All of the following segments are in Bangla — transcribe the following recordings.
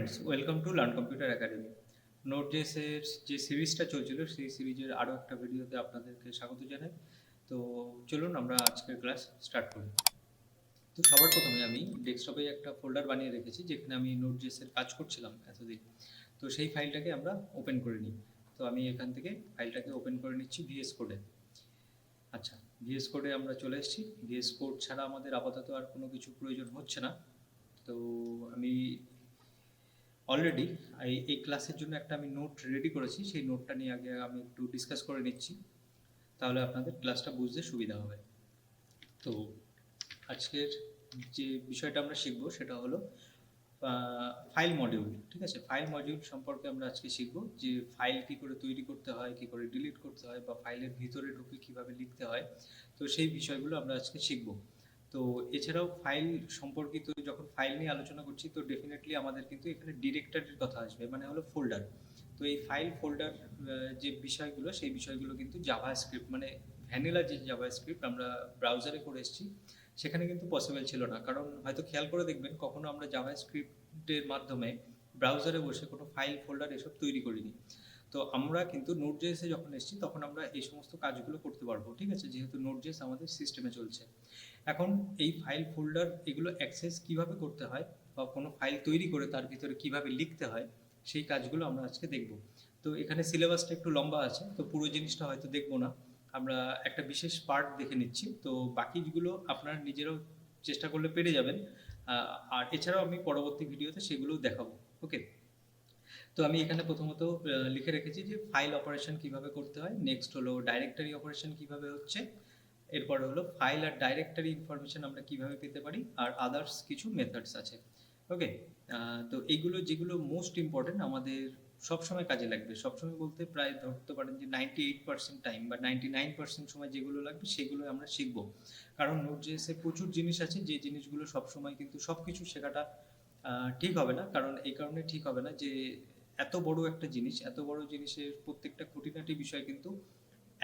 Friends, welcome to learn computer academy. Node JS এর যে সিরিজটা চলছিল সেই সিরিজের আরও একটা ভিডিওতে আপনাদেরকে স্বাগত জানাই। তো চলুন আমরা আজকের ক্লাস স্টার্ট করি। তো সবার প্রথমে আমি ডেস্কটপে একটা ফোল্ডার বানিয়ে রেখেছি যেখানে আমি নোট.জেএস এর কাজ করছিলাম এতদিন। তো সেই ফাইলটাকে আমরা ওপেন করে নিই। তো আমি এখান থেকে ফাইলটাকে ওপেন করে নিচ্ছি ভিএস কোডে। আচ্ছা, ভিএস কোডে আমরা চলে এসেছি। ভিএস কোড ছাড়া আমাদের আপাতত আর কোনো কিছু প্রয়োজন হচ্ছে না। তো আমি অলরেডি এই ক্লাসের জন্য একটা আমি নোট রেডি করেছি, সেই নোটটা নিয়ে আগে আমি একটু ডিসকাস করে নিচ্ছি, তাহলে আপনাদের ক্লাসটা বুঝতে সুবিধা হবে। তো আজকের যে বিষয়টা আমরা শিখবো সেটা হলো ফাইল মডিউল। ঠিক আছে, ফাইল মডিউল সম্পর্কে আমরা আজকে শিখবো যে ফাইল কী করে তৈরি করতে হয়, কী করে ডিলিট করতে হয়, বা ফাইলের ভিতরে ঢুকে কীভাবে লিখতে হয়। তো সেই বিষয়গুলো আমরা আজকে শিখবো। তো এছাড়াও ফাইল সম্পর্কিত যখন ফাইল নিয়ে আলোচনা করছি তো ডেফিনেটলি আমাদের কিন্তু এখানে ডিরেক্টরির কথা আসবে, মানে হলো ফোল্ডার। তো এই ফাইল ফোল্ডার যে বিষয়গুলো সেই বিষয়গুলো কিন্তু জাভা স্ক্রিপ্ট, মানে ভ্যানিলা যে জাভা স্ক্রিপ্ট আমরা ব্রাউজারে করে এসেছি সেখানে কিন্তু পসিবল ছিল না। কারণ হয়তো খেয়াল করে দেখবেন কখনো আমরা জাভা স্ক্রিপ্টের মাধ্যমে ব্রাউজারে বসে কোনো ফাইল ফোল্ডার এসব তৈরি করিনি। তো আমরা কিন্তু নোট.জেএসে যখন এসেছি তখন আমরা এই সমস্ত কাজগুলো করতে পারবো। ঠিক আছে, যেহেতু নোট.জেএস আমাদের সিস্টেমে চলছে। এখন এই ফাইল ফোল্ডার এগুলো অ্যাক্সেস কিভাবে করতে হয় বা কোনো ফাইল তৈরি করে তার ভিতরে কিভাবে লিখতে হয় সেই কাজগুলো আমরা আজকে দেখব। তো এখানে সিলেবাসটা একটু লম্বা আছে, তো পুরো জিনিসটা হয়তো দেখবো না, আমরা একটা বিশেষ পার্ট দেখে নিচ্ছি। তো বাকিগুলো আপনারা নিজেরাও চেষ্টা করলে পেরে যাবেন। আর এছাড়াও আমি পরবর্তী ভিডিওতে সেগুলোও দেখাবো। ওকে, তো আমি এখানে প্রথমত লিখে রেখেছি যে ফাইল অপারেশন কিভাবে করতে হয়, নেক্সট হলো ডাইরেক্টরি অপারেশন কিভাবে হচ্ছে, এরপরে হলো ফাইল আর ডাইরেক্টরি ইনফরমেশন আমরা কিভাবে পেতে পারি, আর আদার্স কিছু মেথডস আছে। ওকে, তো এইগুলো যেগুলো মোস্ট ইম্পর্টেন্ট আমাদের সবসময় কাজে লাগবে, সবসময় বলতে প্রায় ধরতে পারেন যে 98% টাইম বা 99% সময় যেগুলো লাগবে সেগুলো আমরা শিখব। কারণ নোট.জেএসে প্রচুর জিনিস আছে যে জিনিসগুলো সবসময় কিন্তু সব কিছু শেখাটা ঠিক হবে না। কারণ এই কারণে ঠিক হবে না যে এত বড় একটা জিনিস, এত বড় জিনিসের প্রত্যেকটা খুঁটিনাটি বিষয় কিন্তু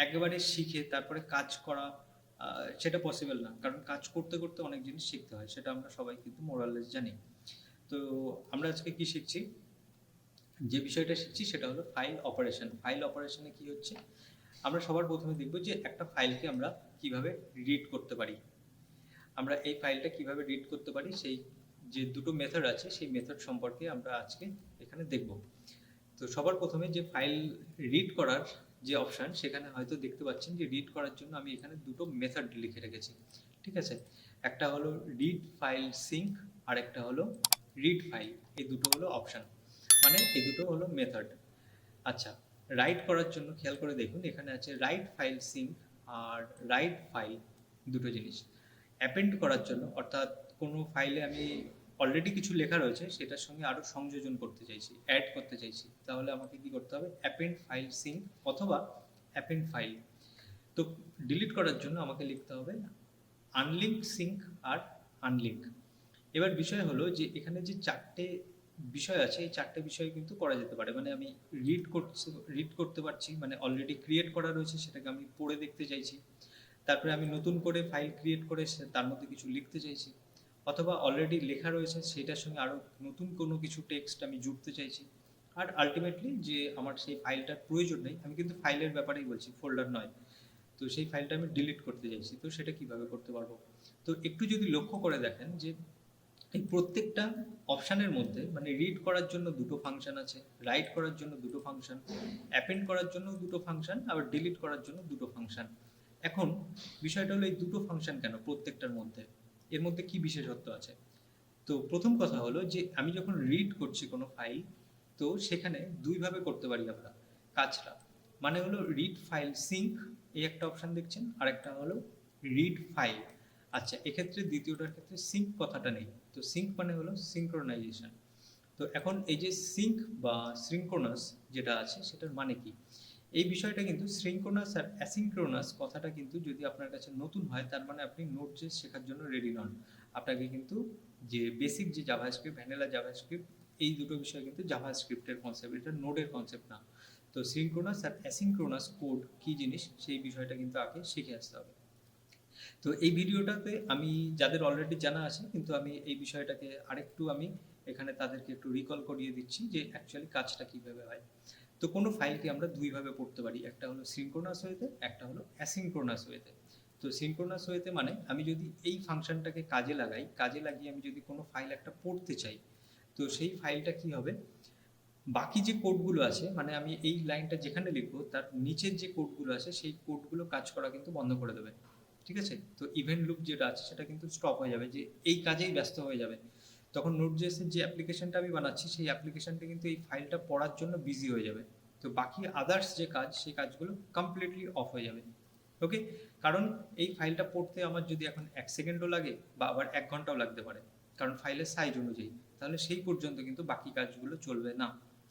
একেবারে শিখে তারপরে কাজ করা সেটা পসিবল না। কারণ কাজ করতে করতে অনেক জিনিস শিখতে হয়, সেটা আমরা সবাই কিন্তু মোরালেস জানি। তো আমরা আজকে কি শিখছি, যে বিষয়টা শিখছি সেটা হলো ফাইল অপারেশন। ফাইল অপারেশনে কি হচ্ছে, আমরা সবার প্রথমে দেখব যে একটা ফাইলকে আমরা কিভাবে রিড করতে পারি। আমরা এই ফাইলটা কিভাবে রিড করতে পারি সেই যে দুটো মেথড আছে সেই মেথড সম্পর্কে আমরা আজকে এখানে দেখব। তো সবার প্রথমে যে ফাইল রিড করার যে অপশান সেখানে হয়তো দেখতে পাচ্ছেন যে রিড করার জন্য আমি এখানে দুটো মেথড লিখে রেখেছি। ঠিক আছে, একটা হলো রিড ফাইল সিঙ্ক আর একটা হলো রিড ফাইল। এই দুটো হলো অপশান, মানে এই দুটো হলো মেথড। আচ্ছা, রাইট করার জন্য খেয়াল করে দেখুন এখানে আছে রাইট ফাইল সিঙ্ক আর রাইট ফাইল, দুটো জিনিস। অ্যাপেন্ড করার জন্য, অর্থাৎ কোনো ফাইলে আমি অলরেডি কিছু লেখা রয়েছে সেটার সঙ্গে আরও সংযোজন করতে চাইছি, অ্যাড করতে চাইছি, তাহলে আমাকে কি করতে হবে, অ্যাপেন্ড ফাইল সিঙ্ক অথবা অ্যাপেন্ড ফাইল। তো ডিলিট করার জন্য আমাকে লিখতে হবে আনলিঙ্ক সিঙ্ক আর আনলিঙ্ক। এবার বিষয় হলো যে এখানে যে চারটে বিষয় আছে এই চারটে বিষয় কিন্তু করা যেতে পারে, মানে আমি রিড করতে পারছি, মানে অলরেডি ক্রিয়েট করা রয়েছে সেটাকে আমি পড়ে দেখতে চাইছি, তারপরে আমি নতুন করে ফাইল ক্রিয়েট করে তার মধ্যে কিছু লিখতে চাইছি, অথবা অলরেডি লেখা রয়েছে সেটার সঙ্গে আরও নতুন কোনো কিছু টেক্সট আমি জুড়তে চাইছি, আর আলটিমেটলি যে আমার সেই ফাইলটার প্রয়োজন নেই, আমি কিন্তু ফাইলের ব্যাপারেই বলছি, ফোল্ডার নয়, তো সেই ফাইলটা আমি ডিলিট করতে চাইছি, তো সেটা কিভাবে করতে পারবো। তো একটু যদি লক্ষ্য করে দেখেন যে এই প্রত্যেকটা অপশানের মধ্যে, মানে রিড করার জন্য দুটো ফাংশন আছে, রাইট করার জন্য দুটো ফাংশন, অ্যাপেন্ড করার জন্য দুটো ফাংশন, আবার ডিলিট করার জন্য দুটো ফাংশন। এখন বিষয়টা হলো এই দুটো ফাংশন কেন প্রত্যেকটার মধ্যে, এর মধ্যে কি বিশেষত্ব আছে। তো প্রথম কথা হলো যে আমি যখন রিড করছি কোনো ফাইল, তো সেখানে দুইভাবে করতে পারি আমরা কাজটা, মানে হলো রিড ফাইল সিঙ্ক, এই একটা অপশান দেখছেন, আর একটা হলো রিড ফাইল। আচ্ছা, এক্ষেত্রে দ্বিতীয়টার ক্ষেত্রে সিঙ্ক কথাটা নেই, তো সিঙ্ক মানে হলো সিঙ্ক্রোনাইজেশন। তো এখন এই যে সিঙ্ক বা সিঙ্ক্রোনাস যেটা আছে সেটার মানে কি, এই বিষয়টা কিন্তু সিঙ্ক্রোনাস আর অ্যাসিঙ্ক্রোনাস কথাটা কিন্তু যদি আপনার কাছে নতুন হয় তার মানে আপনি নোট.জেএস শেখার জন্য রেডি নন। আপনাকে কিন্তু যে বেসিক যে জাভাস্ক্রিপ্ট, ভ্যানিলা জাভাস্ক্রিপ্ট, এই দুটো বিষয় কিন্তু জাভাস্ক্রিপ্টের কনসেপ্ট, এটা নোডের কনসেপ্ট না। তো সিঙ্ক্রোনাস আর অ্যাসিঙ্ক্রোনাস কোড কী জিনিস সেই বিষয়টা কিন্তু আগে শিখে আসতে হবে। তো এই ভিডিওটাতে আমি যাদের অলরেডি জানা আছে, কিন্তু আমি এই বিষয়টাকে আরেকটু আমি এখানে তাদেরকে একটু রিকল করিয়ে দিচ্ছি যে অ্যাকচুয়ালি কাজটা কীভাবে হয়। তো কোনো ফাইলকে আমরা দুইভাবে পড়তে পারি, একটা হলো সিনক্রোনাস ওয়েতে, একটা হলো অ্যাসিনক্রোনাস ওয়েতে। তো সিনক্রোনাস ওয়েতে মানে আমি যদি এই ফাংশনটাকে কাজে লাগাই, কাজে লাগিয়ে আমি যদি কোনো ফাইল একটা পড়তে চাই, তো সেই ফাইলটা কি হবে, বাকি যে কোডগুলো আছে, মানে আমি এই লাইনটা যেখানে লিখবো তার নিচের যে কোডগুলো আছে সেই কোডগুলো কাজ করা কিন্তু বন্ধ করে দেবে। ঠিক আছে, তো ইভেন্ট লুপ যেটা আছে সেটা কিন্তু স্টপ হয়ে যাবে, যে এই কাজেই ব্যস্ত হয়ে যাবে। তখন নোড.js-এর যে অ্যাপ্লিকেশনটা আমি বানাচ্ছি সেই অ্যাপ্লিকেশনটা কিন্তু এই ফাইলটা পড়ার জন্য বিজি হয়ে যাবে। তো বাকি আদার্স যে কাজ সেই কাজগুলো কমপ্লিটলি অফ হয়ে যাবে। ওকে, কারণ এই ফাইলটা পড়তে আমার যদি এখন 1 সেকেন্ডও লাগে বা আবার 1 ঘন্টাও লাগতে পারে, কারণ ফাইলের সাইজ অনুযায়ী, তাহলে সেই পর্যন্ত কিন্তু বাকি কাজগুলো চলবে না,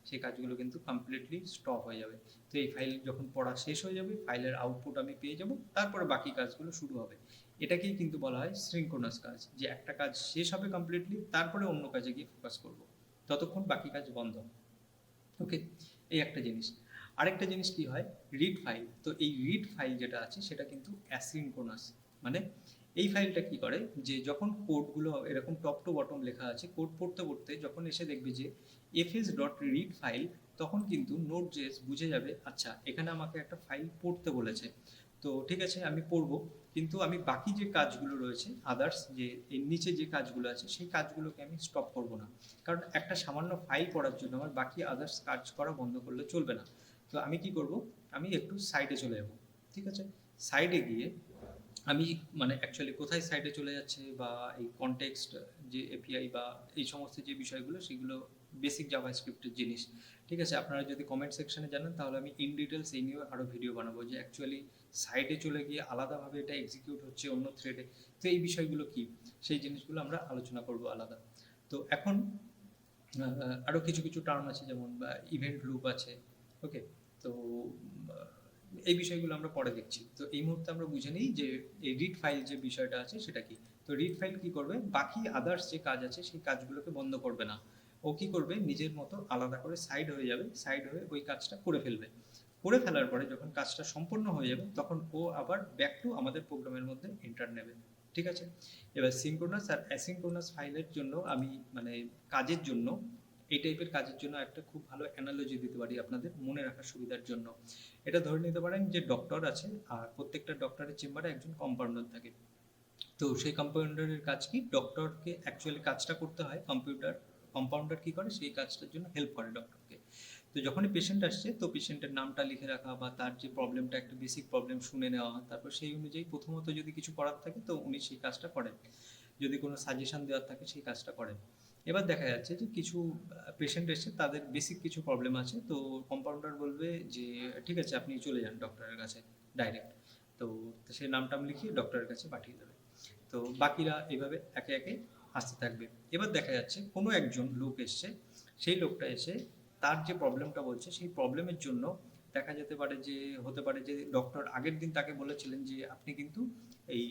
সেই কাজগুলো কিন্তু কমপ্লিটলি স্টপ হয়ে যাবে। তো এই ফাইল যখন পড়া শেষ হয়ে যাবে, ফাইলের আউটপুট আমি পেয়ে যাব, তারপরে বাকি কাজগুলো শুরু হবে। এটাকেই কিন্তু বলা হয় সিনক্রোনাস কাজ, যে একটা কাজ শেষ হবে কমপ্লিটলি, তারপরে অন্য কাজে গিয়ে ফোকাস করব, ততক্ষণ বাকি কাজ বন্ধ। ওকে, এই একটা জিনিস। আরেকটা জিনিস কি হয়, রিড ফাইল। তো এই রিড ফাইল যেটা আছে সেটা কিন্তু অ্যাসিনক্রোনাস, মানে এই ফাইলটা কি করে, যে যখন কোডগুলো এরকম টপ টু বটম লেখা আছে, কোড পড়তে পড়তে যখন এসে দেখবে যে fs.read ফাইল, তখন কিন্তু নোড.js বুঝে যাবে, আচ্ছা এখানে আমাকে একটা ফাইল পড়তে বলেছে, তো ঠিক আছে আমি পড়ব, কিন্তু আমি বাকি যে কাজগুলো রয়েছে আদার্স, যে এর নিচে যে কাজগুলো আছে সেই কাজগুলোকে আমি স্টপ করব না, কারণ একটা সামান্য ফাইল পড়ার জন্য আমার বাকি আদার্স কাজ করা বন্ধ করলে চলবে না। তো আমি কি করব, আমি একটু সাইডে চলে যাব। ঠিক আছে, সাইডে গিয়ে আমি, মানে অ্যাকচুয়ালি কোথায় সাইডে চলে যাচ্ছে বা এই কনটেক্সট যে এপিআই বা এই সমস্ত যে বিষয়গুলো, সেগুলো বেসিক জাভাস্ক্রিপ্টের জিনিস। ঠিক আছে, আপনারা যদি কমেন্ট সেকশনে জানেন তাহলে আমি ইন ডিটেলস এই নিয়ে আরও ভিডিও বানাবো, যে অ্যাকচুয়ালি সাইডে চলে গিয়ে আলাদাভাবে এটা এক্সিকিউট হচ্ছে অন্য থ্রেডে, তো এই বিষয়গুলো কি, সেই জিনিসগুলো আমরা আলোচনা করব আলাদা। তো এখন আরও কিছু কিছু টার্ম আছে, যেমন ইভেন্ট লুপ আছে। ওকে, তো এই বিষয়গুলো আমরা পরে দেখছি। তো এই মুহূর্তে আমরা বুঝে নিই যে এই রিড ফাইল যে বিষয়টা আছে সেটা কি। তো রিড ফাইল কি করবে, বাকি আদার্স যে কাজ আছে সেই কাজগুলোকে বন্ধ করবে না, ও কি করবে, নিজের মতো আলাদা করে সাইড হয়ে যাবে, সাইড হয়ে ওই কাজটা করে ফেলবে। করে ফেলার পরে যখন কাজটা সম্পূর্ণ হয়ে যাবে, তখন ও আবার ব্যাক টু আমাদের প্রোগ্রামের মধ্যে এন্টার নেবে। ঠিক আছে, এবার সিনক্রোনাস আর অ্যাসিনক্রোনাস ফাইলের জন্য আমি, মানে কাজের জন্য, এই টাইপের কাজের জন্য একটা খুব ভালো অ্যানালজি দিতে পারি আপনাদের মনে রাখার সুবিধার জন্য। এটা ধরে নিতে পারেন যে ডক্টর আছে, আর প্রত্যেকটা ডক্টরের চেম্বারে একজন কম্পাউন্ডার থাকে। তো সেই কম্পাউন্ডারের কাজ কি, ডক্টরকে অ্যাকচুয়ালি কাজটা করতে হয়, কম্পাউন্ডার কি করে, সেই কাজটার জন্য হেল্প করে ডক্টরকে। তো যখনই পেশেন্ট আসছে, তো পেশেন্টের নামটা লিখে রাখা বা তার যে প্রবলেমটা, একটা বেসিক প্রবলেম শুনে নেওয়া, তারপর সেই অনুযায়ী প্রথমত যদি কিছু করার থাকে তো উনি সেই কাজটা করেন, যদি কোনো সাজেশন দেওয়ার থাকে সেই কাজটা করেন। এবার দেখা যাচ্ছে যে কিছু পেশেন্ট এসে, তাদের বেসিক কিছু প্রবলেম আছে, তো কম্পাউন্ডার বলবে যে ঠিক আছে আপনি চলে যান ডক্টরের কাছে ডাইরেক্ট, তো সে নামটাম লিখিয়ে ডক্টরের কাছে পাঠিয়ে দেবে। তো বাকিরা এভাবে একে একে আসতে থাকবে। এবার দেখা যাচ্ছে কোনো একজন লোক এসছে, সেই লোকটা এসে তার যে প্রবলেমটা বলছে সেই প্রবলেমের জন্য দেখা যেতে পারে যে, হতে পারে যে ডক্টর আগের দিন তাকে বলেছিলেন যে আপনি কিন্তু এই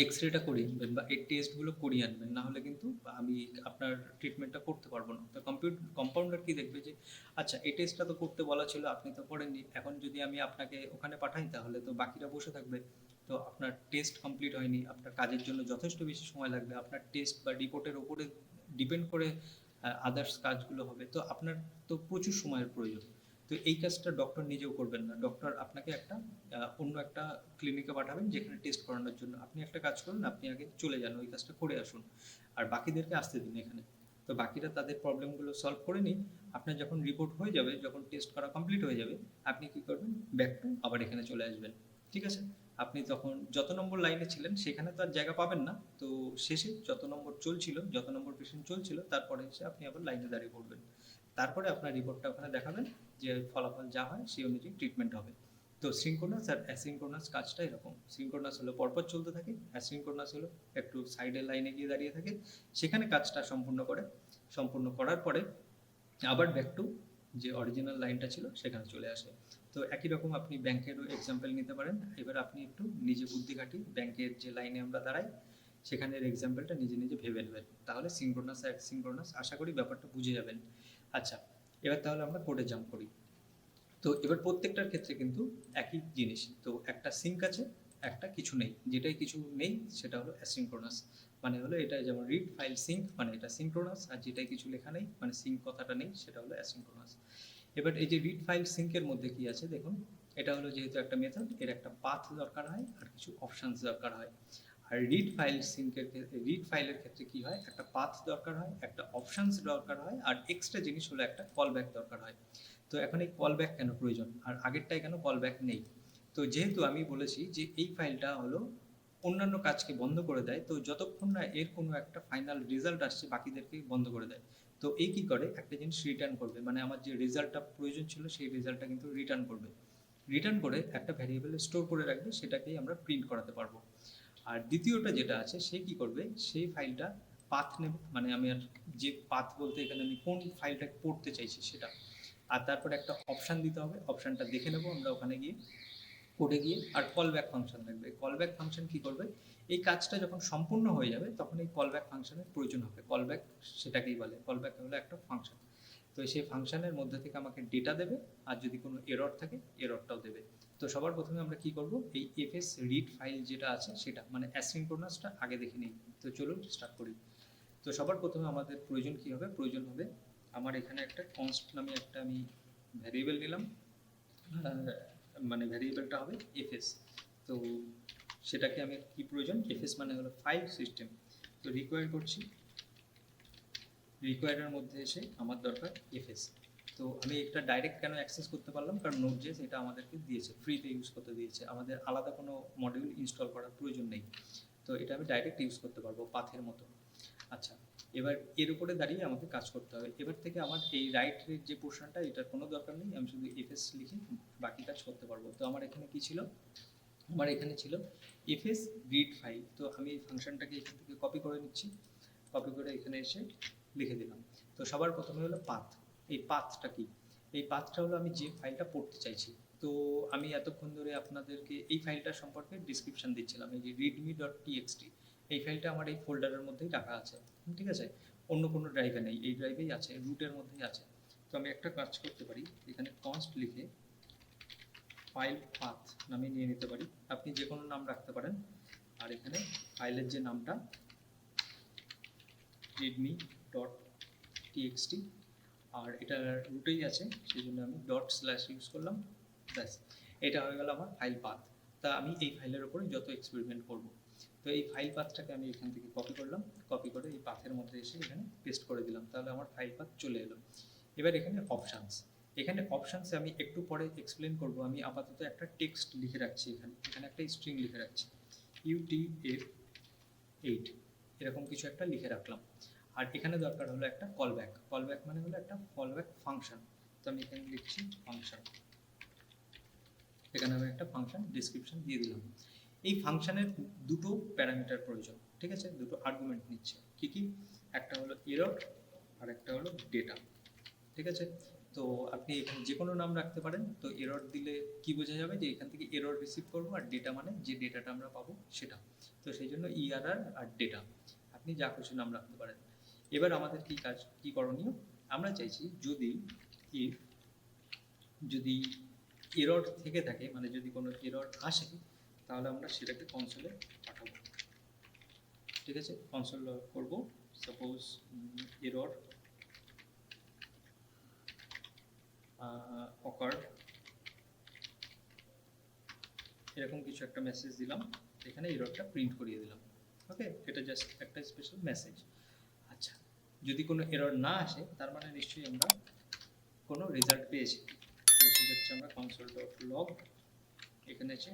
এক্স-রেটা করিয়ে আনবেন বা এই টেস্টগুলো করিয়ে আনবেন, না হলে কিন্তু আমি আপনার ট্রিটমেন্টটা করতে পারবো না। তো কম্পাউন্ডার কি দেখবে যে আচ্ছা এই টেস্টটা তো করতে বলা ছিল, আপনি তো করেননি, এখন যদি আমি আপনাকে ওখানে পাঠাই তাহলে তো বাকিরা বসে থাকবে, তো আপনার টেস্ট কমপ্লিট হয়নি, আপনার কাজের জন্য যথেষ্ট বেশি সময় লাগবে, আপনার টেস্ট বা রিপোর্টের ওপরে ডিপেন্ড করে আদার্স কাজগুলো হবে, তো আপনার তো প্রচুর সময়ের প্রয়োজন। তো এই কাজটা ডক্টর নিজেও করবেন না, ডক্টর আপনাকে একটা অন্য একটা ক্লিনিকে পাঠাবেন যেখানে টেস্ট করানোর জন্য। আপনি একটা কাজ করুন, আপনি আগে চলে যান, ওই কাজটা করে আসুন, আর বাকিদেরকে আসতে দিন এখানে। তো বাকিরা তাদের প্রবলেমগুলো সলভ করে নিন, আপনার যখন রিপোর্ট হয়ে যাবে, যখন টেস্ট করা কমপ্লিট হয়ে যাবে, আপনি কি করবেন, ব্যাক টু আবার এখানে চলে আসবেন। ঠিক আছে, আপনি তখন যত নম্বর লাইনে ছিলেন সেখানে তো আর জায়গা পাবেন না, তো শেষে যত নম্বর চলছিল, যত নম্বর পেশেন্ট চলছিল, তারপরে এসে আপনি আবার লাইনে দাঁড়িয়ে পড়বেন। তারপরে আপনার রিপোর্টটা ওখানে দেখাবেন, যে ফলাফল যা হয় সেই অনুযায়ী ট্রিটমেন্ট হবে। তো সিনক্রোনাস আর অ্যাসিনক্রোনাস কাজটা এরকম, সিনক্রোনাস হলো পরপর চলতে থাকে, অ্যাসিনক্রোনাস হলো একটু সাইডের লাইনে গিয়ে দাঁড়িয়ে থাকে, সেখানে কাজটা সম্পূর্ণ করে, সম্পূর্ণ করার পরে আবার ব্যাক টু যে অরিজিনাল লাইনটা ছিল সেখানে চলে আসে। তো একই রকম আপনি ব্যাংকেরও এক্সাম্পল নিতে পারেন। এবার আপনি একটু নিজে বুদ্ধি খাটি, ব্যাংকের যে লাইনে আমরা দাঁড়াই সেখানের এক্সাম্পলটা নিজে নিজে ভেবে নেবেন, তাহলে সিনক্রোনাস আর অ্যাসিনক্রোনাস আশা করি ব্যাপারটা বুঝে যাবেন। আচ্ছা, এবার তাহলে আমরা কোডে জাম্প করি। তো এবার প্রত্যেকটার ক্ষেত্রে কিন্তু একই জিনিস, তো একটা সিঙ্ক আছে, একটা কিছু নেই, যেটাই কিছু নেই সেটা হলো অ্যাসিনক্রোনাস। মানে হলো এটা যেমন রিড ফাইল সিঙ্ক, মানে এটা সিনক্রোনাস, আর যেটাই কিছু লেখা নেই মানে সিঙ্ক কথাটা নেই সেটা হলো অ্যাসিনক্রোনাস। এবার এই যে রিড ফাইল সিঙ্কের মধ্যে কি আছে দেখুন, এটা হলো যেহেতু একটা মেথড, এর একটা পাথ দরকার হয় আর কিছু অপশানস দরকার হয়। আর রিড ফাইল সিঙ্কের রিড ফাইলের ক্ষেত্রে কি হয়, একটা পাথ দরকার হয়, একটা অপশানস দরকার হয়, আর এক্সট্রা জিনিস হলো একটা কল ব্যাক দরকার হয়। তো এখন এই কল ব্যাক কেন প্রয়োজন, আর আগেরটায় কেন কল ব্যাক নেই? তো যেহেতু আমি বলেছি যে এই ফাইলটা হলো অন্যান্য কাজকে বন্ধ করে দেয়, তো যতক্ষণ না এর কোনো একটা ফাইনাল রেজাল্ট আসছে বাকিদেরকে বন্ধ করে দেয়। তো এই কি করে, একটা জিনিস রিটার্ন করবে, মানে আমার যে রেজাল্টটা প্রয়োজন ছিল সেই রেজাল্টটা কিন্তু রিটার্ন করবে। রিটার্ন করে একটা ভ্যারিয়েবলে স্টোর করে রাখবে, সেটাকেই আমরা প্রিন্ট করাতে পারবো। আর দ্বিতীয়টা যেটা আছে, সে কি করবে, সেই ফাইলটা পাথ নেবে, মানে আমি আর যে পাথ বলতে এখানে আমি কোন ফাইলটা পড়তে চাইছি সেটা। আর তারপরে একটা অপশান দিতে হবে, অপশানটা দেখে নেবো আমরা ওখানে গিয়ে, কোডে গিয়ে। আর কল ব্যাক ফাংশন থাকবে, কল ব্যাক ফাংশন কী করবে, এই কাজটা যখন সম্পূর্ণ হয়ে যাবে তখন এই কল ব্যাক ফাংশনের প্রয়োজন হবে। কল ব্যাক সেটাকেই বলে, কল ব্যাক হলো একটা ফাংশন। তো সেই ফাংশনের মধ্যে থেকে আমাকে ডেটা দেবে, আর যদি কোনো এরর থাকে এররটাও দেবে। তো সবার প্রথমে আমরা কি করব, এই এফএস রিড ফাইল যেটা আছে সেটা মানে অ্যাসিনক্রোনাসটা আগে দেখে নিই। তো চলুন স্টার্ট করি। তো সবার প্রথমে আমাদের প্রয়োজন কি হবে, প্রয়োজন হবে আমার এখানে একটা কনস্ট নামে একটা আমি ভ্যারিয়েবল নিলাম, মানে ভ্যারিয়েবলটা হবে এফএস। তো সেটাকে আমি কি প্রয়োজন, এফএস মানে হলো ফাইল সিস্টেম। তো রিকোয়ার করছি, রিকোয়ারের মধ্যে এসে আমার দরকার এফএস। তো আমি এটা ডাইরেক্ট কেন অ্যাক্সেস করতে পারলাম, কারণ নোড.জেএস এটা আমাদেরকে দিয়েছে, ফ্রিতে ইউজ করতে দিয়েছে, আমাদের আলাদা কোনো মডিউল ইনস্টল করার প্রয়োজন নেই। তো এটা আমি ডাইরেক্ট ইউজ করতে পারবো পাথের মতো। আচ্ছা, এবার এর উপরে দাঁড়িয়ে আমাকে কাজ করতে হবে। এবার থেকে আমার এই রাইটের যে পোর্শনটা এটার কোনো দরকার নেই, আমি শুধু এফএস লিখে বাকি কাজ করতে পারবো। তো আমার এখানে কি ছিল, আমার এখানে ছিল এফএস রিড ফাইল। তো আমি এই ফাংশনটাকে এখান থেকে কপি করে নিচ্ছি, কপি করে এখানে এসে লিখে দিলাম। তো সবার প্রথমে হলো পাথ। এই পাথটা কি, এই পাথটা হলো আমি যে ফাইলটা পড়তে চাইছি। তো আমি এতক্ষণ ধরে আপনাদেরকে এই ফাইলটা সম্পর্কে ডিসক্রিপশন দিচ্ছিলাম, এই যে readme.txt, এই ফাইলটা আমার এই ফোল্ডারের মধ্যেই রাখা আছে, ঠিক আছে, অন্য কোনো ড্রাইভে নেই, এই ড্রাইভেই আছে, রুটের মধ্যেই আছে। তো আমি একটা কাজ করতে পারি, এখানে কনস্ট লিখে ফাইল পাথ নামে নিয়ে নিতে পারি, আপনি যে কোনো নাম রাখতে পারেন। আর এখানে ফাইলের যে নামটা readme.txt, আর এটা রুটেই আছে সেই জন্য আমি // ইউজ করলাম, ব্যাস এটা হয়ে গেল আমার ফাইল পাথ। তা আমি এই ফাইলের উপরে যত এক্সপেরিমেন্ট করব, তো এই ফাইল পাথটাকে আমি এখান থেকে কপি করলাম, কপি করে এই পাথের মধ্যে এসে এখানে পেস্ট করে দিলাম, তাহলে আমার ফাইল পাথ চলে এলো। এবার এখানে অপশানস, এখানে অপশানসে আমি একটু পরে এক্সপ্লেন করব। আমি আপাতত একটা টেক্সট লিখে রাখছি, এখানে এখানে একটা স্ট্রিং লিখে রাখছি, UTF-8 এরকম কিছু একটা লিখে রাখলাম। আর এখানে দরকার হলো একটা কলব্যাক, কলব্যাক মানে হলো একটা কলব্যাক ফাংশন। তো আমি এখানে লিখছি ফাংশন, এখানে আমি একটা ফাংশন ডিসক্রিপশন দিয়ে দিলাম। এই ফাংশনের দুটো প্যারামিটার প্রয়োজন, ঠিক আছে, দুটো আর্গুমেন্ট নিচ্ছে, কি কি, একটা হলো এরর আর একটা হলো ডেটা, ঠিক আছে। তো আপনি এখানে যে কোনো নাম রাখতে পারেন। তো এরর দিলে কি বোঝা যাবে, যে এখান থেকে এরর রিসিভ করবো, আর ডেটা মানে যে ডেটাটা আমরা পাবো সেটা। তো সেই জন্য ERR আর ডেটা, আপনি যা খুশি নাম রাখতে পারেন। এবার আমাদের কি কাজ, কি করণীয়, আমরা চাইছি যদি এরর থেকে থাকে, মানে যদি কোনো এরর আসে, তাহলে আমরা সেটাকে কনসোলে পাঠাবো, ঠিক আছে। কনসোল করব, সাপোজ এরর occurred, এরকম কিছু একটা মেসেজ দিলাম, এখানে এররটা প্রিন্ট করিয়ে দিলাম, ওকে, এটা জাস্ট একটা স্পেশাল মেসেজ। আচ্ছা, যদি কোনো এরর না আসে তার মানে নিশ্চয়ই আমরা কোনো রেজাল্ট পেয়েছি। তো সেক্ষেত্রে আমরা console.log এখানে এসে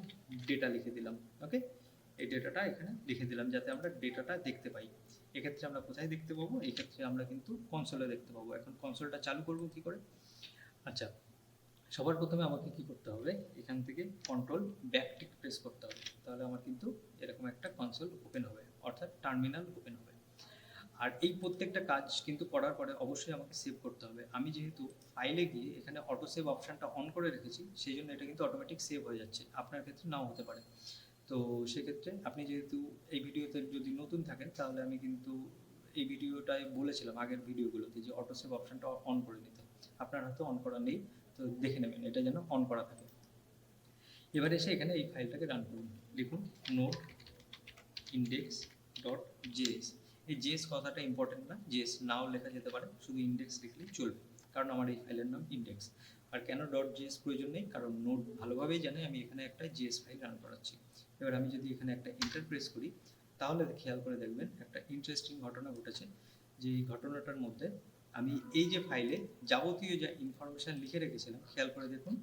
ডেটা লিখে দিলাম, ওকে, এই ডেটাটা এখানে লিখে দিলাম যাতে আমরা ডেটাটা দেখতে পাই। এক্ষেত্রে আমরা কোথায় দেখতে পাবো, এই ক্ষেত্রে আমরা কিন্তু কনসোলে দেখতে পাবো। এখন কনসোলটা চালু করব কি করে, আচ্ছা, সবার প্রথমে আমাকে কি করতে হবে, এখান থেকে কন্ট্রোল ব্যাকটিক প্রেস করতে হবে, তাহলে আমার কিন্তু এরকম একটা কনসোল ওপেন হবে, অর্থাৎ টার্মিনাল ওপেন হবে। আর এই প্রত্যেকটা কাজ কিন্তু করার পরে অবশ্যই আমাকে সেভ করতে হবে। আমি যেহেতু ফাইলে গিয়ে এখানে অটো সেভ অপশানটা অন করে রেখেছি, সেই জন্য এটা কিন্তু অটোমেটিক সেভ হয়ে যাচ্ছে, আপনার ক্ষেত্রে নাও হতে পারে। তো সেক্ষেত্রে আপনি যেহেতু এই ভিডিওতে যদি নতুন থাকেন, তাহলে আমি কিন্তু এই ভিডিওটায় বলেছিলাম আগের ভিডিওগুলোতে যে অটো সেভ অপশানটা অন করে নিতে, আপনার হয়তো অন করা নেই, তো দেখে নেবেন এটা যেন অন করা থাকে। এবার এসে এখানে এই ফাইলটাকে রান করুন, লিখুন নোড ইন্ডেক্স ডট জেএস। এই জেএস কথাটা ইম্পর্টেন্ট না, জেএস নাও লেখা যেতে পারে, শুধু ইন্ডেক্স লিখলেই চলবে, কারণ আমার এই ফাইলের নাম ইন্ডেক্স। আর কেন ডট জেএস প্রয়োজন নেই, কারণ নোড ভালোভাবেই জানে আমি এখানে একটা জেএস ফাইল রান করাচ্ছি। এবার আমি যদি এখানে একটা এন্টার প্রেস করি, তাহলে খেয়াল করে দেখবেন একটা ইন্টারেস্টিং ঘটনা ঘটেছে। যে এই ঘটনাটার মধ্যে আমি এই যে ফাইলে যাবতীয় যা ইনফরমেশান লিখে রেখেছিলাম, খেয়াল করে দেখুন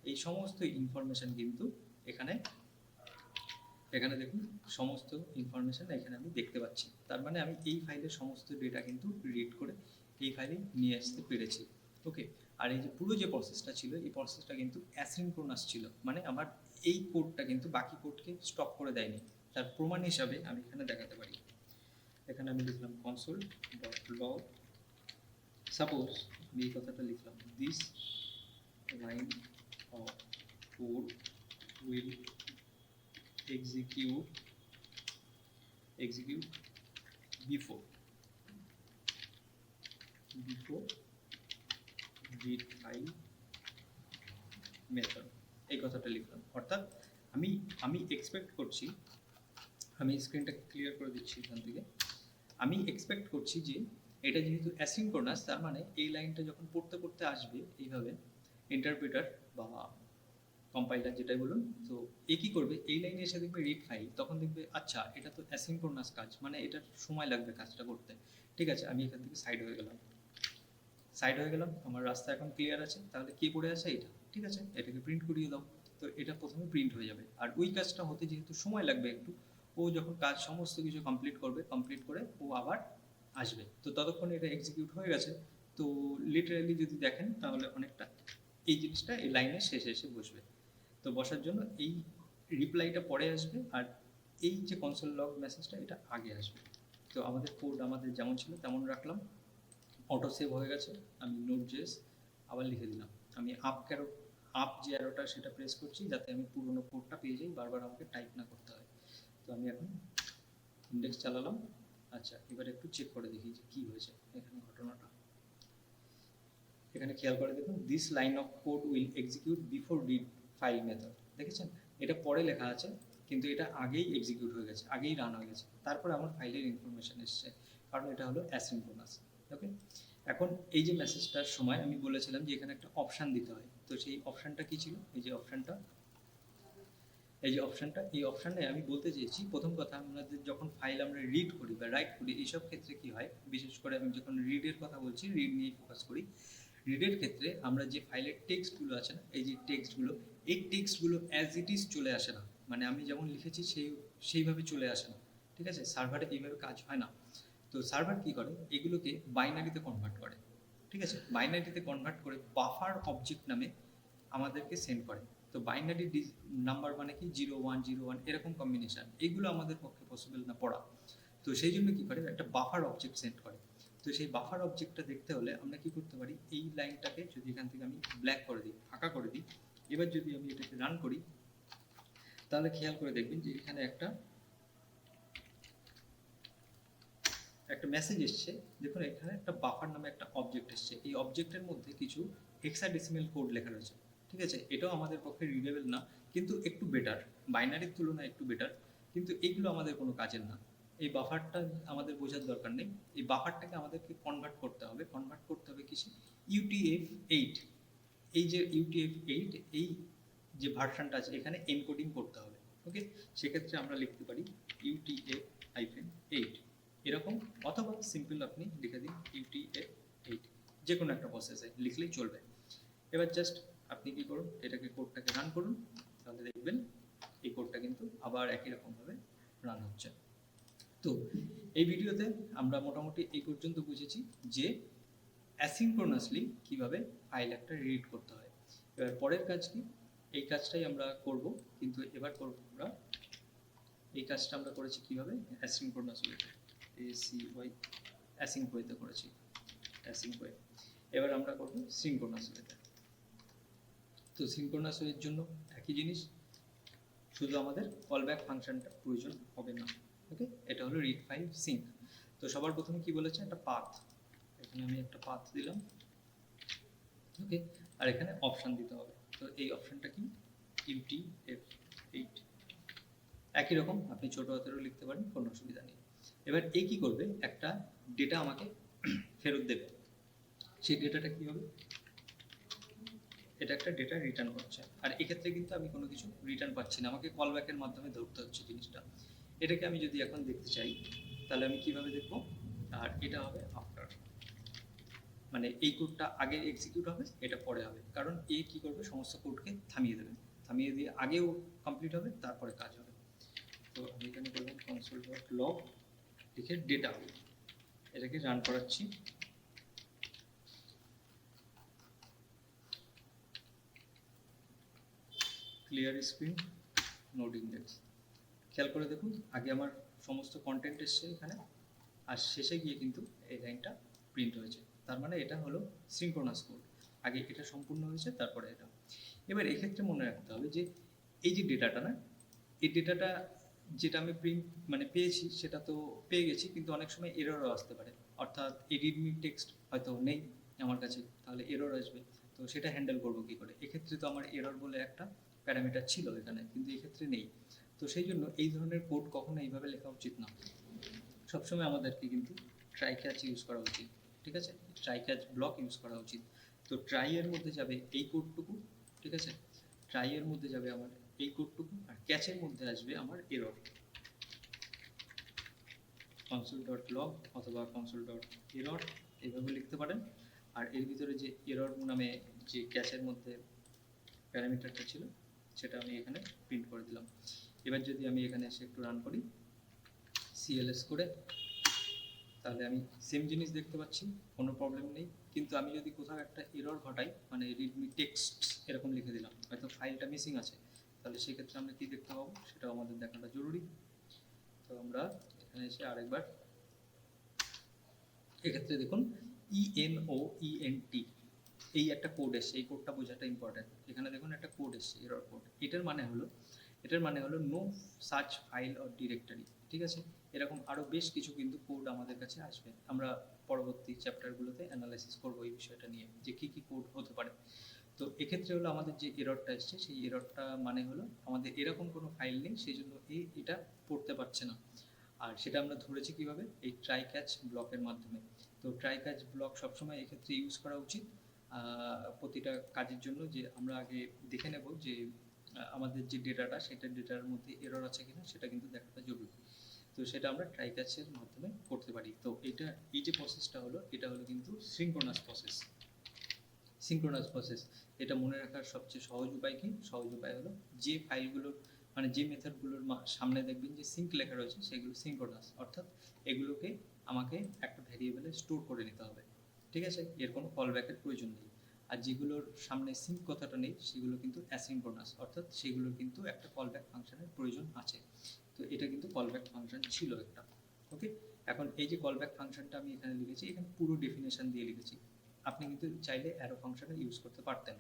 এই সমস্ত ইনফরমেশান কিন্তু এখানে দেখুন সমস্ত ইনফরমেশান এখানে আমি দেখতে পাচ্ছি। তার মানে আমি এই ফাইলের সমস্ত ডেটা কিন্তু রিড করে এই ফাইলে নিয়ে আসতে পেরেছি। ওকে, আর এই যে পুরো যে প্রসেসটা ছিল, এই প্রসেসটা কিন্তু অ্যাসিনক্রোনাস ছিল, মানে আমার এই কোডটা কিন্তু বাকি কোডকে স্টপ করে দেয়নি। তার প্রমাণ হিসাবে আমি এখানে দেখাতে পারি। এখানে আমি লিখলাম কনসোল ডট লগ, সাপোজ আমি এই কথাটা লিখলাম, this line of code will execute before read file method, এই কথাটা লিখলাম। অর্থাৎ আমি এক্সপেক্ট করছি, আমি স্ক্রিনটা ক্লিয়ার করে দিচ্ছি এখান থেকে, আমি এক্সপেক্ট করছি যে এটা যেহেতু অ্যাসিনক্রোনাস, তার মানে এই লাইনটা যখন পড়তে আসবে এইভাবে ইন্টারপ্রেটার বা কম্পাইলার যেটাই বলুন, তো এ কী করবে, এই লাইনে এসে দেখবে রিড ফাইল, তখন দেখবে আচ্ছা এটা তো অ্যাসিনক্রোনাস কাজ, মানে এটার সময় লাগবে কাজটা করতে। ঠিক আছে, আমি এখান থেকে সাইড হয়ে গেলাম, আমার রাস্তা এখন ক্লিয়ার আছে। তাহলে কী করে আছে এটা, ঠিক আছে, এটাকে প্রিন্ট করিয়ে দাও। তো এটা প্রথমে প্রিন্ট হয়ে যাবে, আর ওই কাজটা হতে যেহেতু সময় লাগবে একটু, ও যখন কাজ সমস্ত কিছু কমপ্লিট করে ও আবার আসবে। তো ততক্ষণে এটা এক্সিকিউট হয়ে গেছে। তো লিটারালি যদি দেখেন তাহলে অনেকটা এই জিনিসটা এই লাইনের শেষে এসে বসবে। তো বসার জন্য এই রিপ্লাইটা পরে আসবে, আর এই যে কনসোল লগ মেসেজটা এটা আগে আসবে। তো আমাদের কোড আমাদের যেমন ছিল তেমন রাখলাম, অটো সেভ হয়ে গেছে। আমি নোট.js আবার লিখে দিলাম, আমি আপ যে অ্যারোটা সেটা প্রেস করছি যাতে আমি পুরোনো কোডটা পেয়ে যাই, বারবার আমাকে টাইপ না করতে হয়। তো আমি এখন ইন্ডেক্স চালালাম। আচ্ছা, এবার একটু চেক করে দেখি যে কী হয়েছে এখানে ঘটনাটা। এখানে খেয়াল করে দেখুন, this line of code will execute before read file method. দেখেছেন, এটা পরে লেখা আছে কিন্তু এটা আগেই এক্সিকিউট হয়ে গেছে, আগেই রান হয়ে গেছে, তারপরে আমার ফাইলের ইনফরমেশন এসছে, কারণ এটা হলো অ্যাসিনক্রোনাস। ওকে, এখন এই যে মেসেজটার সময় আমি বলেছিলাম যে এখানে একটা অপশান দিতে হয়, তো সেই অপশানটা কী ছিল, এই অপশানে আমি বলতে চেয়েছি, প্রথম কথা আমাদের যখন ফাইল আমরা রিড করি বা রাইট করি, এইসব ক্ষেত্রে কী হয়, বিশেষ করে আমি যখন রিডের কথা বলছি, রিড নিয়ে ফোকাস করি। রিডের ক্ষেত্রে আমরা যে ফাইলের টেক্সটগুলো আছে না, এই যে টেক্সটগুলো অ্যাজ ইট ইজ চলে আসে না, মানে আমি যেমন লিখেছি সেইভাবে চলে আসে না। ঠিক আছে, সার্ভারে এইভাবে কাজ হয় না। তো সার্ভার কী করে, এগুলোকে বাইনারিতে কনভার্ট করে। ঠিক আছে, বাইনারিতে কনভার্ট করে বাফার অবজেক্ট নামে আমাদেরকে সেন্ড করে। তো বাইনারি নাম্বার মানে কি 0101 এরকম কম্বিনেশান, এগুলো আমাদের পক্ষে পসিবল না পড়া। তো সেই জন্য কী করে, একটা বাফার অবজেক্ট সেন্ড করে। তো সেই বাফার অবজেক্টটা দেখতে হলে আমরা কি করতে পারি, এই লাইনটাকে যদি এখান থেকে আমি ব্ল্যাক করে দিই, ফাঁকা করে দিই, এবার যদি আমি এটাকে রান করি, তাহলে খেয়াল করে দেখবেন যে এখানে একটা মেসেজ এসছে। দেখুন এখানে একটা বাফার নামে একটা অবজেক্ট এসছে, এই অবজেক্টের মধ্যে কিছু হেক্সাডেসিমাল কোড লেখা রয়েছে। ঠিক আছে, এটাও আমাদের পক্ষে রিডেবল না, কিন্তু একটু বেটার, বাইনারির তুলনায় একটু বেটার, কিন্তু এইগুলো আমাদের কোনো কাজের না। এই বাফারটা আমাদের বোঝার দরকার নেই, এই বাফারটাকে আমাদেরকে কনভার্ট করতে হবে কিসে, UTF-8। এই যে UTF-8 এই যে ভার্সনটা আছে এখানে এনকোডিং করতে হবে। ওকে, সেক্ষেত্রে আমরা লিখতে পারি UTF-8 এরকম, অথবা সিম্পল আপনি লিখে দিন UTF-8, যে কোনো একটা প্রসেসে লিখলেই চলবে। এবার জাস্ট আপনি কি করুন, কোডটাকে রান করুন, তাহলে দেখবেন এই কোডটা কিন্তু আবার একই রকমভাবে রান হচ্ছে। তো এই ভিডিওতে আমরা মোটামুটি এই পর্যন্ত বুঝেছি যে অ্যাসিনক্রোনাসলি কীভাবে ফাইল একটা রিড করতে হয়। এবার পরের কাজ কি, এই কাজটাই আমরা করব, কিন্তু এবার করব আমরা এই কাজটা আমরা করেছি কীভাবে, অ্যাসিনক্রোনাস ওয়েতে, অ্যাসিঙ্ক ওয়েতে করেছি, এবার আমরা করব সিনক্রোনাস ওয়েতে। তো সিনক্রোনাস ওয়ের জন্য একই জিনিস, শুধু আমাদের কলব্যাক ফাংশনটা প্রয়োজন হবে না। ওকে, এটা হলো রিড ফাইল সিঙ্ক। তো সবার প্রথমে কি বলেছে, একটা পাথ, এখানে আমি একটা পাথ দিলাম। ওকে, আর এখানে অপশান দিতে হবে। তো এই অপশানটা কি, UTF-8 একই রকম আপনি ছোট হাতেরও লিখতে পারেন, কোনো অসুবিধা নেই। এবার এ কি করবে, একটা ডেটা আমাকে ফেরত দেবে। সেই ডেটাটা কি হবে, এটা একটা ডেটা রিটার্ন করছে। আর এক্ষেত্রে কিন্তু আমি কোনো কিছু রিটার্ন পাচ্ছি না, আমাকে কল ব্যাকের মাধ্যমে ধরতে হচ্ছে জিনিসটা। এটাকে আমি যদি এখন দেখতে চাই তাহলে আমি কিভাবে দেখবো, আর এটা হবে আফটার, মানে এই কোডটা আগে এক্সিকিউট হবে, এটা পরে হবে। কারণ এ কি করবে, সমস্ত কোডকে থামিয়ে দেবে, থামিয়ে দিয়ে আগেও কমপ্লিট হবে, তারপরে কাজ হবে। তো আমি এখানে বললাম কনসোল ডট লগ লিখে ডেটা, এটাকে রান করাচ্ছি। Clear screen, node index. খেয়াল করে দেখুন, আগে আমার সমস্ত কন্টেন্ট এসছে এখানে, আর শেষে গিয়ে কিন্তু এই লাইনটা প্রিন্ট হয়েছে। তার মানে এটা হলো সিঙ্ক্রোনাস কোড, আগে এটা সম্পূর্ণ হয়েছে, তারপরে এটা। এবার এক্ষেত্রে মনে রাখতে হবে যে এই যে ডেটাটা না, এই ডেটাটা যেটা আমি প্রিন্ট মানে পেয়েছি সেটা তো পেয়ে গেছি, কিন্তু অনেক সময় এররও আসতে পারে। অর্থাৎ এডিটমি টেক্সট হয়তো নেই আমার কাছে, তাহলে এরর আসবে। তো সেটা হ্যান্ডেল করবো কী করে? এক্ষেত্রে তো আমার এরর বলে একটা প্যারামিটার ছিল এখানে, কিন্তু এক্ষেত্রে নেই। তো সেই জন্য এই ধরনের কোড কখনো এইভাবে লেখা উচিত না। সবসময় আমাদেরকে কিন্তু ট্রাই ক্যাচ ইউজ করা উচিত, ঠিক আছে? ট্রাই ক্যাচ ব্লক ইউজ করা উচিত। তো ট্রাই এর মধ্যে যাবে এই কোডটুকু, ঠিক আছে? ট্রাই এর মধ্যে যাবে আমার এই কোডটুকু, আর ক্যাচের মধ্যে আসবে আমার এরর। কনসোল ডট লগ অথবা কনসোল ডট এরর এইভাবে লিখতে পারেন। আর এর ভিতরে যে এরর নামে যে ক্যাচের মধ্যে প্যারামিটারটা ছিল সেটা আমি এখানে প্রিন্ট করে দিলাম। এবার যদি আমি এখানে এসে একটু রান করি সিএলএস করে, তাহলে আমি সেম জিনিস দেখতে পাচ্ছি, কোনো প্রবলেম নেই। কিন্তু আমি যদি কোথাও একটা এরর ঘটাই, মানে রিডমি টেক্সট এরকম লিখে দিলাম, হয়তো ফাইলটা মিসিং আছে, তাহলে সেক্ষেত্রে আমরা কী দেখতে পাবো সেটাও আমাদের দেখাটা জরুরি। তো আমরা এখানে এসে আরেকবার, এক্ষেত্রে দেখুন ENOENT এই একটা কোড এসছে, এই কোডটা বোঝাটা ইম্পর্টেন্ট। এখানে দেখুন একটা কোড এসছে, এরর কোড। এটার মানে হলো no search file or directory, ঠিক আছে? এরকম আরও বেশ কিছু কিন্তু কোড আমাদের কাছে আসবে। আমরা পরবর্তী চ্যাপ্টারগুলোতে অ্যানালাইসিস করবো এই বিষয়টা নিয়ে, যে কী কী কোড হতে পারে। তো এক্ষেত্রে হলো আমাদের যে এররটা এসছে, সেই এররটা মানে হলো আমাদের এরকম কোনো ফাইল নেই, সেই জন্য এটা পড়তে পারছে না। আর সেটা আমরা ধরেছি কিভাবে, এই ট্রাই ক্যাচ ব্লকের মাধ্যমে। তো ট্রাই ক্যাচ ব্লক সবসময় এক্ষেত্রে ইউজ করা উচিত প্রতিটা কাজের জন্য, যে আমরা আগে দেখে নেব যে আমাদের যে ডেটাটা, সেটা ডেটার মধ্যে এরর আছে কিনা সেটা কিন্তু দেখাটা জরুরি। তো সেটা আমরা ট্রাই ক্যাচের মাধ্যমে করতে পারি। তো এই যে প্রসেসটা হলো, এটা হলো কিন্তু সিঙ্ক্রোনাস প্রসেস। এটা মনে রাখার সবচেয়ে সহজ উপায় কি? সহজ উপায় হলো যে ফাইলগুলোর মানে যে মেথডগুলোর সামনে দেখবেন যে সিঙ্ক লেখা রয়েছে, সেগুলো সিঙ্ক্রোনাস, অর্থাৎ এগুলোকে আমাকে একটা ভ্যারিয়েবলে স্টোর করে নিতে হবে, ঠিক আছে? এর কোনো কল ব্যাকের প্রয়োজন নেই। আর যেগুলোর সামনে সিঙ্ক কথাটা নেই, সেগুলো কিন্তু অ্যাসিঙ্ক্রোনাস, অর্থাৎ সেগুলোর কিন্তু একটা কল ব্যাক ফাংশনের প্রয়োজন আছে। তো এটা কিন্তু কল ব্যাক ফাংশন ছিল একটা, ওকে? এখন এই যে কল ব্যাক ফাংশনটা আমি এখানে লিখেছি, এখানে পুরো ডেফিনেশন দিয়ে লিখেছি। আপনি কিন্তু চাইলে অ্যারো ফাংশনে ইউজ করতে পারতেন।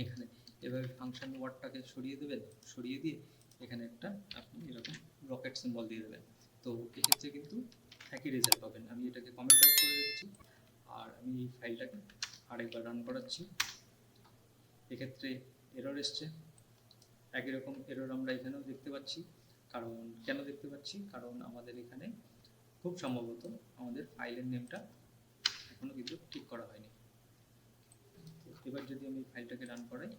এখানে এভাবে ফাংশন ওয়ার্ডটাকে সরিয়ে দেবেন, সরিয়ে দিয়ে এখানে একটা আপনি এরকম রকেট সিম্বল দিয়ে দেবেন। তো এক্ষেত্রে কিন্তু একই রেজাল্ট পাবেন। আমি এটাকে কমেন্ট আউট করে রেখেছি, আর আমি এই ফাইলটাকে আরেকবার রান করাচ্ছি। এক্ষেত্রে এরর এসছে, একই রকম এরর আমরা এখানেও দেখতে পাচ্ছি। কারণ কেন দেখতে পাচ্ছি, কারণ আমাদের এখানে খুব সম্ভবত আমাদের ফাইলের নেমটা এখনো কিন্তু ঠিক করা হয়নি। এবার যদি আমি ফাইলটাকে রান করাই,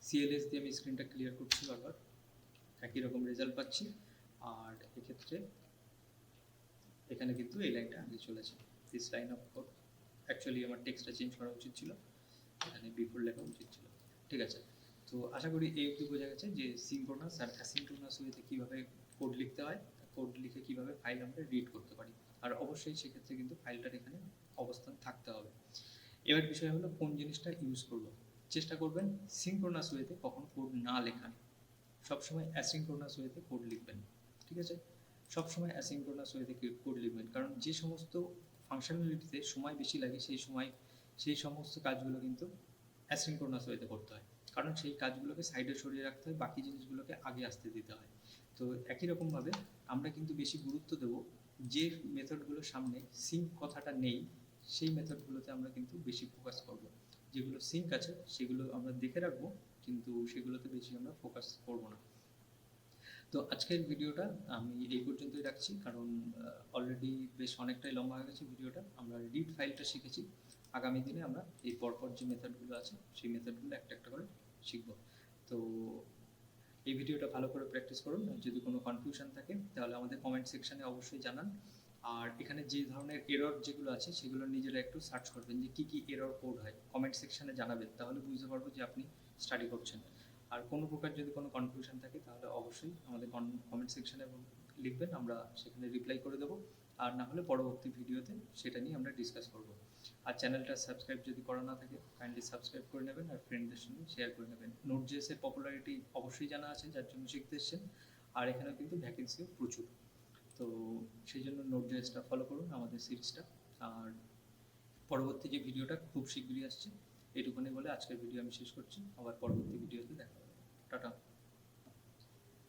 সিএলএস দিয়ে আমি স্ক্রিনটা ক্লিয়ার করছি বারবার, একই রকম রেজাল্ট পাচ্ছি। আর এক্ষেত্রে এখানে কিন্তু এই লাইনটা আগে চলেছে, this line of code. Actually আমার টেক্সটটা চেঞ্জ করা উচিত ছিল, এখানে বিফোর লেখা উচিত ছিল, ঠিক আছে? তো আশা করি এই অবধি বোঝা গেছে যে সিঙ্ক্রোনাস আর অ্যাসিঙ্ক্রোনাস ওয়েতে কীভাবে কোড লিখতে হয়, কোড লিখে কীভাবে ফাইল আমরা রিড করতে পারি। আর অবশ্যই সেক্ষেত্রে কিন্তু ফাইলটার এখানে অবস্থান থাকতে হবে। এবার বিষয় হলো কোন জিনিসটা ইউজ করব। চেষ্টা করবেন সিঙ্ক্রোনাস ওয়েতে কখনো কোড না লেখার, সবসময় অ্যাসিঙ্ক্রোনাস ওয়েতে কোড লিখবেন, ঠিক আছে? সবসময় অ্যাসিঙ্ক্রোনাস ওয়েতে কোড লিখবেন, কারণ যে সমস্ত ফাংশনালিটিতে সময় বেশি লাগে সেই সমস্ত কাজগুলো কিন্তু অ্যাসিঙ্ক্রোনাস ওয়েতে করতে হয়, কারণ সেই কাজগুলোকে সাইডে সরিয়ে রাখতে হয়, বাকি জিনিসগুলোকে আগে আসতে দিতে হয়। তো একই রকমভাবে আমরা কিন্তু বেশি গুরুত্ব দেব যে মেথডগুলোর সামনে সিঙ্ক কথাটা নেই, সেই মেথডগুলোতে আমরা কিন্তু বেশি ফোকাস করব। যেগুলো সিঙ্ক আছে সেগুলো আমরা দেখে রাখবো, কিন্তু সেগুলোতে বেশি আমরা ফোকাস করব না। তো আজকের ভিডিওটা আমি এই পর্যন্তই রাখছি, কারণ অলরেডি বেশ অনেকটাই লম্বা হয়ে গেছে ভিডিওটা। আমরা রিড ফাইলটা শিখেছি, আগামী দিনে আমরা এই পরপর যে মেথডগুলো আছে সেই মেথডগুলো একটা একটা করে শিখব। তো এই ভিডিওটা ভালো করে প্র্যাকটিস করুন। যদি কোনো কনফিউশন থাকে তাহলে আমাদের কমেন্ট সেকশানে অবশ্যই জানান। আর এখানে যে ধরনের এরর যেগুলো আছে সেগুলো নিজেরা একটু সার্চ করবেন যে কী কী এরর কোড হয়, কমেন্ট সেকশানে জানাবেন, তাহলে বুঝতে পারবো যে আপনি স্টাডি করছেন। আর কোনো প্রকার যদি কোনো কনফিউশন থাকে তাহলে অবশ্যই আমাদের কমেন্ট সেকশানে লিখবেন, আমরা সেখানে রিপ্লাই করে দেবো। আর না হলে পরবর্তী ভিডিওতে সেটা নিয়ে আমরা ডিসকাস করব। আর চ্যানেলটা সাবস্ক্রাইব যদি করা না থাকে কাইন্ডলি সাবস্ক্রাইব করে নেবেন আর ফ্রেন্ডদের সঙ্গে শেয়ার করে নেবেন। Node.js এর পপুলারিটি অবশ্যই জানা আছে, যার জন্য শিখতে এসেছেন। আর এখানেও কিন্তু ভ্যাকেন্সিও প্রচুর, তো সেই জন্য Node.js-টা ফলো করুন, আমাদের সিরিজটা। আর পরবর্তী যে ভিডিওটা খুব শীঘ্রই আসছে, এটুকুনি বলে আজকের ভিডিও আমি শেষ করছি। আবার পরবর্তী ভিডিওতে দেখা হবে। টাটা।